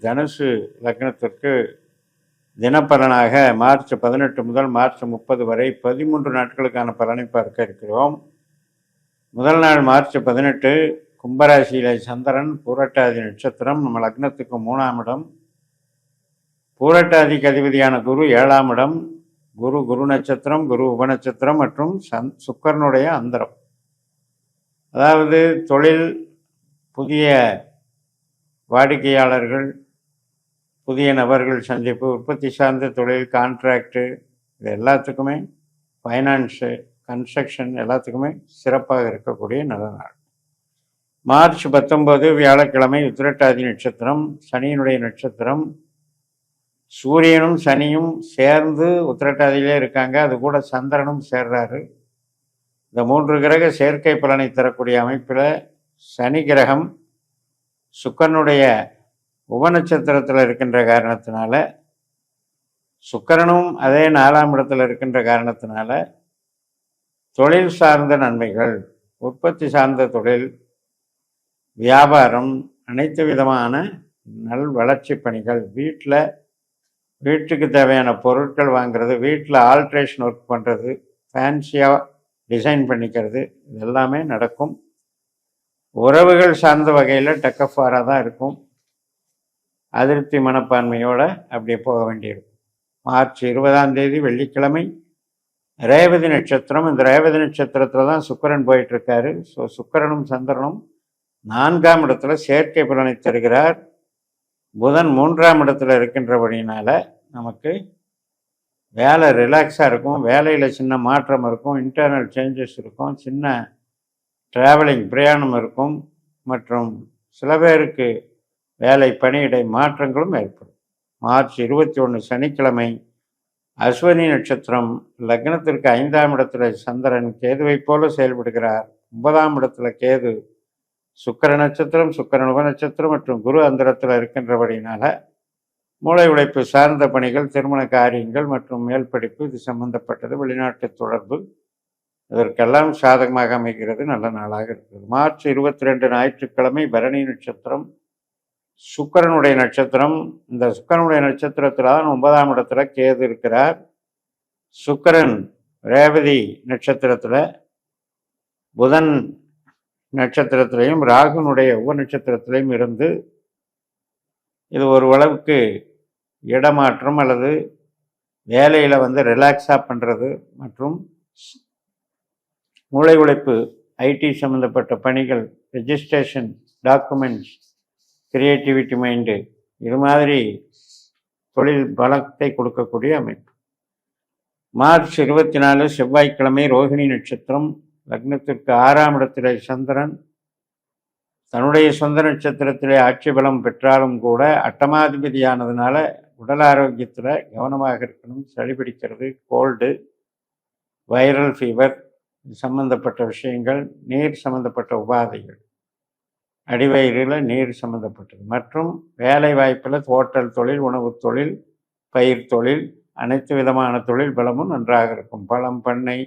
தனுசு லக்னத்திற்கு தினப்பலனாக மார்ச் 18 முதல் மார்ச் 30 வரை 13 நாட்களுக்கான பலனை பார்க்க இருக்கிறோம். முதல் நாள் மார்ச் 18 கும்பராசியில சந்திரன், பூரட்டாதி நட்சத்திரம், நம்ம லக்னத்துக்கு 3ஆம் இடம். பூரட்டாதிக்கு அதிபதியான குரு 7ஆம் இடம். குரு நட்சத்திரம், குரு உபநட்சத்திரம் மற்றும் சுக்கரனுடைய அந்தரம். அதாவது தொழில், புதிய வாடிக்கையாளர்கள், புதிய நபர்கள் சந்திப்பு, உற்பத்தி சார்ந்த தொழில், கான்ட்ராக்டு, இது எல்லாத்துக்குமே, ஃபைனான்ஸு, கன்ஸ்ட்ரக்ஷன் எல்லாத்துக்குமே சிறப்பாக இருக்கக்கூடிய நல்ல நாள். மார்ச் 19 வியாழக்கிழமை உத்திரட்டாதி நட்சத்திரம், சனியினுடைய நட்சத்திரம். சூரியனும் சனியும் சேர்ந்து உத்திரட்டாதியிலே இருக்காங்க. அது கூட சந்திரனும் சேர்றாரு. இந்த 3 கிரக சேர்க்கை பலனை தரக்கூடிய அமைப்பில் சனி கிரகம் சுக்கரனுடைய உபநட்சத்திரத்தில் இருக்கின்ற காரணத்தினால, சுக்கரனும் அதே 4ஆம் இடத்துல இருக்கின்ற காரணத்தினால தொழில் சார்ந்த நன்மைகள், உற்பத்தி சார்ந்த தொழில், வியாபாரம், அனைத்து விதமான வளர்ச்சி பணிகள், வீட்டுக்கு தேவையான பொருட்கள் வாங்கிறது, வீட்டில் ஆல்ட்ரேஷன் ஒர்க் பண்ணுறது, ஃபேன்சியாக டிசைன் பண்ணிக்கிறது, இது எல்லாமே நடக்கும். உறவுகள் சார்ந்த வகையில் டக்கஃபாராக தான் இருக்கும். அதிருப்தி மனப்பான்மையோடு அப்படியே போக வேண்டியிருக்கும். மார்ச் 20ஆம் தேதி வெள்ளிக்கிழமை ரேவதி நட்சத்திரம். இந்த ரேவதி நட்சத்திரத்தில் தான் சுக்கிரன் போயிட்டுருக்காரு. ஸோ சுக்கிரனும் சந்திரனும் 4ஆம் இடத்துல செயற்கை பலனை தருகிறார். புதன் 3ஆம் இடத்துல இருக்கின்றபடினால நமக்கு வேலை ரிலாக்ஸாக இருக்கும். வேலையில் சின்ன மாற்றம் இருக்கும், இன்டர்னல் சேஞ்சஸ் இருக்கும், சின்ன ட்ராவலிங் பிரயாணம் இருக்கும், மற்றும் சில பேருக்கு வேலை பணியிடை மாற்றங்களும் ஏற்படும். மார்ச் 21 சனிக்கிழமை அஸ்வினி நட்சத்திரம். லக்னத்திற்கு 5ஆம் இடத்துல சந்திரன் கேதுவை போல செயல்படுகிறார். 9ஆம் இடத்துல கேது சுக்கிர நட்சத்திரம், சுக்கிரன் உப நட்சத்திரம் மற்றும் குரு அந்தரத்தில் இருக்கின்றபடினால மூளை உழைப்பு சார்ந்த பணிகள், திருமண காரியங்கள் மற்றும் மேல் படிப்பு, இது சம்பந்தப்பட்டது, வெளிநாட்டு தொடர்பு, இதற்கெல்லாம் சாதகமாக அமைகிறது. நல்ல நாளாக இருக்கிறது. மார்ச் 22 ஞாயிற்றுக்கிழமை பரணி நட்சத்திரம், சுக்கிரனுடைய நட்சத்திரம். இந்த சுக்கிரனுடைய நட்சத்திரத்தில் தான் 9ஆம் இடத்துல கேது இருக்கிறார். சுக்கிரன் ரேவதி நட்சத்திரத்தில், புதன் நட்சத்திரத்திலையும் ராகுனுடைய உப நட்சத்திரத்திலையும் இருந்து இது ஒரு அளவுக்கு இடமாற்றம் அல்லது வேலையில் ரிலாக்ஸாக பண்ணுறது மற்றும் மூளை உழைப்பு, ஐடி சம்மந்தப்பட்ட பணிகள், ரெஜிஸ்ட்ரேஷன், டாக்குமெண்ட்ஸ், கிரியேட்டிவிட்டி மைண்டு, இது மாதிரி தொழில் பலத்தை கொடுக்கக்கூடிய அமைப்பு. மார்ச் 24 செவ்வாய்க்கிழமை ரோகிணி நட்சத்திரம். லக்னத்திற்கு 6ஆம் இடத்திலே சந்திரன் தன்னுடைய சொந்த நட்சத்திரத்திலே ஆட்சி பலம் பெற்றாலும் கூட அட்டமாதிபதியானதுனால உடல் ஆரோக்கியத்தில் கவனமாக இருக்கணும். சளி பிடிக்கிறது, கோல்டு, வைரல் ஃபீவர் சம்பந்தப்பட்ட விஷயங்கள், நீர் சம்பந்தப்பட்ட உபாதைகள், அடிவயிறில் நீர் சம்பந்தப்பட்டது, மற்றும் வேலை வாய்ப்பில் ஹோட்டல் தொழில், உணவு தொழில், பயிர் தொழில், அனைத்து விதமான தொழில் பலமும் நன்றாக இருக்கும். பழம், பண்ணை,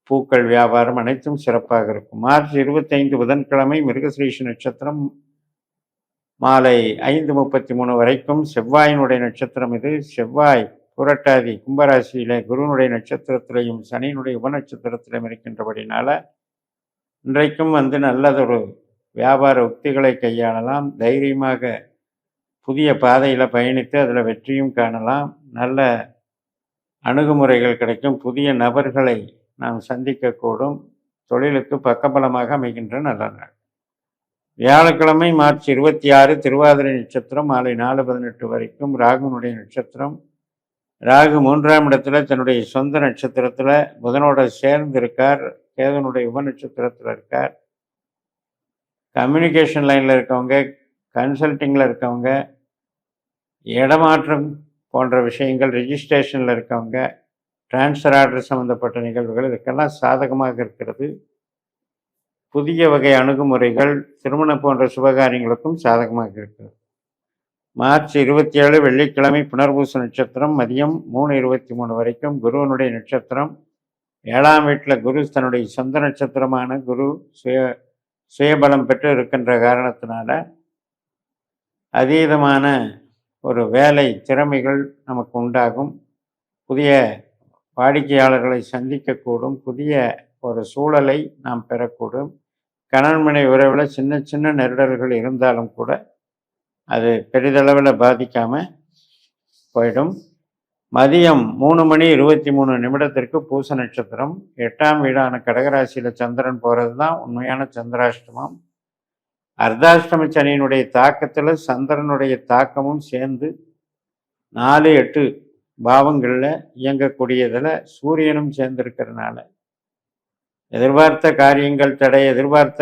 பூக்கள் வியாபாரம் அனைத்தும் சிறப்பாக இருக்கும். மார்ச் 25 புதன்கிழமை மிருகஸ்ரீஷ நட்சத்திரம். மாலை 5:33 வரைக்கும் செவ்வாயினுடைய நட்சத்திரம் இது. செவ்வாய் புரட்டாதி கும்பராசியிலே குருனுடைய நட்சத்திரத்திலையும் சனியினுடைய உபநட்சத்திரத்திலையும் இருக்கின்றபடினால இன்றைக்கும் நல்லதொரு வியாபார உக்திகளை கையாளலாம். தைரியமாக புதிய பாதையில் பயணித்து அதில் வெற்றியும் காணலாம். நல்ல அணுகுமுறைகள் கிடைக்கும். புதிய நபர்களை நாம் சந்திக்கக்கூடும். தொழிலுக்கு பக்கபலமாக அமைகின்ற நல்ல நாள். வியாழக்கிழமை மார்ச் 26 திருவாதிரை நட்சத்திரம். மாலை 4:18 வரைக்கும் ராகுனுடைய நட்சத்திரம். ராகு 3ஆம் இடத்துல தன்னுடைய சொந்த நட்சத்திரத்தில் புதனோட சேர்ந்து இருக்கார். கேதுனுடைய உப நட்சத்திரத்தில் இருக்கார். கம்யூனிகேஷன் லைனில் இருக்கவங்க, கன்சல்டிங்கில் இருக்கவங்க, இடமாற்றம் போன்ற விஷயங்கள், ரெஜிஸ்ட்ரேஷனில் இருக்கவங்க, டிரான்ஸ்ஃபர் ஆர்டர் சம்மந்தப்பட்ட நிகழ்வுகள், இதுக்கெல்லாம் சாதகமாக இருக்கிறது. புதிய வகை அணுகுமுறைகள், திருமணம் போன்ற சுபகாரியங்களுக்கும் சாதகமாக இருக்கிறது. மார்ச் 27 வெள்ளிக்கிழமை புனர்பூச நட்சத்திரம். மதியம் 3:23 வரைக்கும் குருவனுடைய நட்சத்திரம். 7ஆம் வீட்டில் குரு தன்னுடைய சொந்த நட்சத்திரமான குரு சுயபலம் பெற்று இருக்கின்ற காரணத்தினால அதீதமான ஒரு வேலை திறமைகள் நமக்கு உண்டாகும். புதிய வாடிக்கையாளர்களை சந்திக்கக்கூடும். புதிய ஒரு சூழலை நாம் பெறக்கூடும். கணவன் மனைவி உறவில் சின்ன சின்ன நெருடல்கள் இருந்தாலும் கூட அது பெரிதளவில் பாதிக்காமல் போயிடும். மதியம் 3:23 பூச நட்சத்திரம் 8ஆம் வீடான கடகராசியில் சந்திரன் போகிறது தான் உண்மையான சந்திராஷ்டமம். அர்த்தாஷ்டம சனியினுடைய தாக்கத்தில் சந்திரனுடைய தாக்கமும் சேர்ந்து 4-8 பாவங்களில் இயங்கக்கூடியதில் சூரியனும் சேர்ந்திருக்கிறதுனால எதிர்பார்த்த காரியங்கள் தடை, எதிர்பார்த்த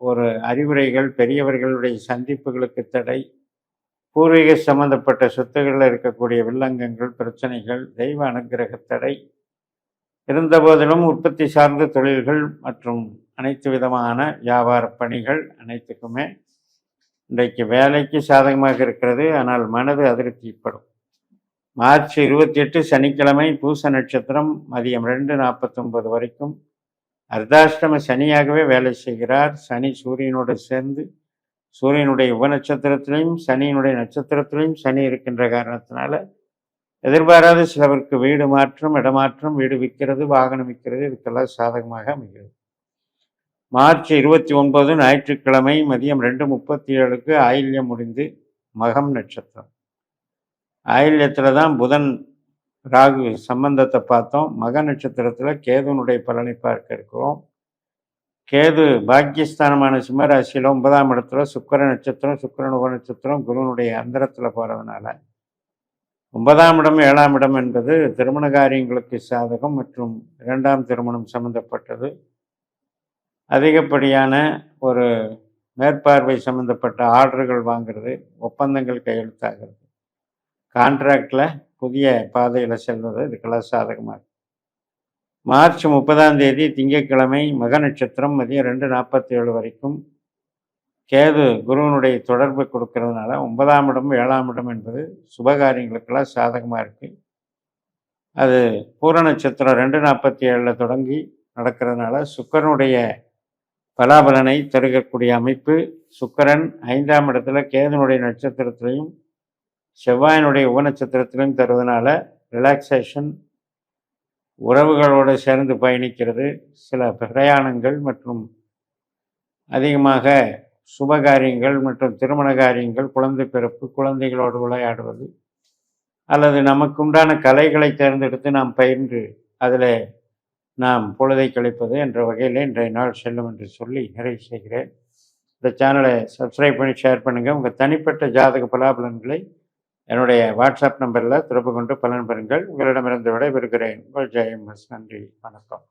ஒரு அறிவுரைகள், பெரியவர்களுடைய சந்திப்புகளுக்கு தடை, பூர்வீக சம்பந்தப்பட்ட சொத்துக்களில் இருக்கக்கூடிய வில்லங்கங்கள், பிரச்சனைகள், தெய்வ அனுக்கிரக தடை இருந்த போதிலும் உற்பத்தி சார்ந்த தொழில்கள் மற்றும் அனைத்து விதமான வியாபார பணிகள் அனைத்துக்குமே இன்றைக்கு வேலைக்கு சாதகமாக இருக்கிறது. ஆனால் மனது அதிருப்திப்படும். மார்ச் 28 சனிக்கிழமை பூச நட்சத்திரம் மதியம் 2:49 வரைக்கும் அர்த்தாஷ்டம சனியாகவே வேலை செய்கிறார். சனி சூரியனோடு சேர்ந்து சூரியனுடைய உபநட்சத்திரத்திலையும் சனியினுடைய நட்சத்திரத்திலையும் சனி இருக்கின்ற காரணத்தினால எதிர்பாராத சிலவருக்கு வீடு மாற்றம், இடமாற்றம், வீடு விற்கிறது, வாகனம் விற்கிறது, இதுக்கெல்லாம் சாதகமாக அமைகிறது. மார்ச் 29 ஞாயிற்றுக்கிழமை மதியம் 2:37 ஆயில்யம் முடிந்து மகம் நட்சத்திரம். ஆயில்யத்தில் தான் புதன் ராகு சம்பந்தத்தை பார்த்தோம். மக நட்சத்திரத்தில் கேதுனுடைய பலனை பார்க்க இருக்கிறோம். கேது பாக்கியஸ்தானமான சிம்மராசியில் 9ஆம் இடத்துல சுக்கிர நட்சத்திரம், சுக்கிரன் உப நட்சத்திரம், குருவனுடைய அந்தரத்தில் போகிறதுனால 9ஆம் இடம் 7ஆம் இடம் என்பது திருமண காரியங்களுக்கு சாதகம் மற்றும் 2ஆம் திருமணம் சம்பந்தப்பட்டது. அதிகப்படியான ஒரு மேற்பார்வை சம்பந்தப்பட்ட ஆர்டர்கள் வாங்கிறது, ஒப்பந்தங்கள் கையெழுத்தாகிறது, கான்ட்ராக்டில் புதிய பாதையில் செல்வது, இதுக்கெல்லாம் சாதகமாக. மார்ச் 30ஆம் தேதி திங்கட்கிழமை மக நட்சத்திரம் மதியம் 2:47 வரைக்கும் கேது குருவனுடைய தொடர்பு கொடுக்கறதுனால 9ஆம் இடம் 7ஆம் இடம் என்பது சுபகாரியங்களுக்கெல்லாம் சாதகமாக இருக்குது. அது பூர நட்சத்திரம் 2:47 தொடங்கி நடக்கிறதுனால சுக்கிரனுடைய பலாபலனை தருகக்கூடிய அமைப்பு. சுக்கிரன் 5ஆம் இடத்துல கேதுனுடைய நட்சத்திரத்திலையும் செவ்வாயினுடைய உபநட்சத்திரத்திலையும் தருவதனால ரிலாக்ஸேஷன், உறவுகளோடு சேர்ந்து பயணிக்கிறது, சில பிரயாணங்கள் மற்றும் அதிகமாக சுபகாரியங்கள் மற்றும் திருமண காரியங்கள், குழந்தை பிறப்பு, குழந்தைகளோடு விளையாடுவது அல்லது நமக்கு உண்டான கலைகளை தேர்ந்தெடுத்து நாம் பயின்று அதில் நாம் பொழுதை கழிப்பது என்ற வகையில் இன்றைய நாள் செல்லும் என்று சொல்லி நிறைவு செய்கிறேன். இந்த சேனலை சப்ஸ்கிரைப் பண்ணி ஷேர் பண்ணுங்கள். உங்கள் தனிப்பட்ட ஜாதக பலாபலன்களை என்னுடைய வாட்ஸ்அப் நம்பரில் தொடர்பு கொண்டு பலன் பெறுங்கள். உங்களிடமிருந்து விடைபெறுகிறேன். உங்கள் ஜெயம் எஸ். நன்றி, வணக்கம்.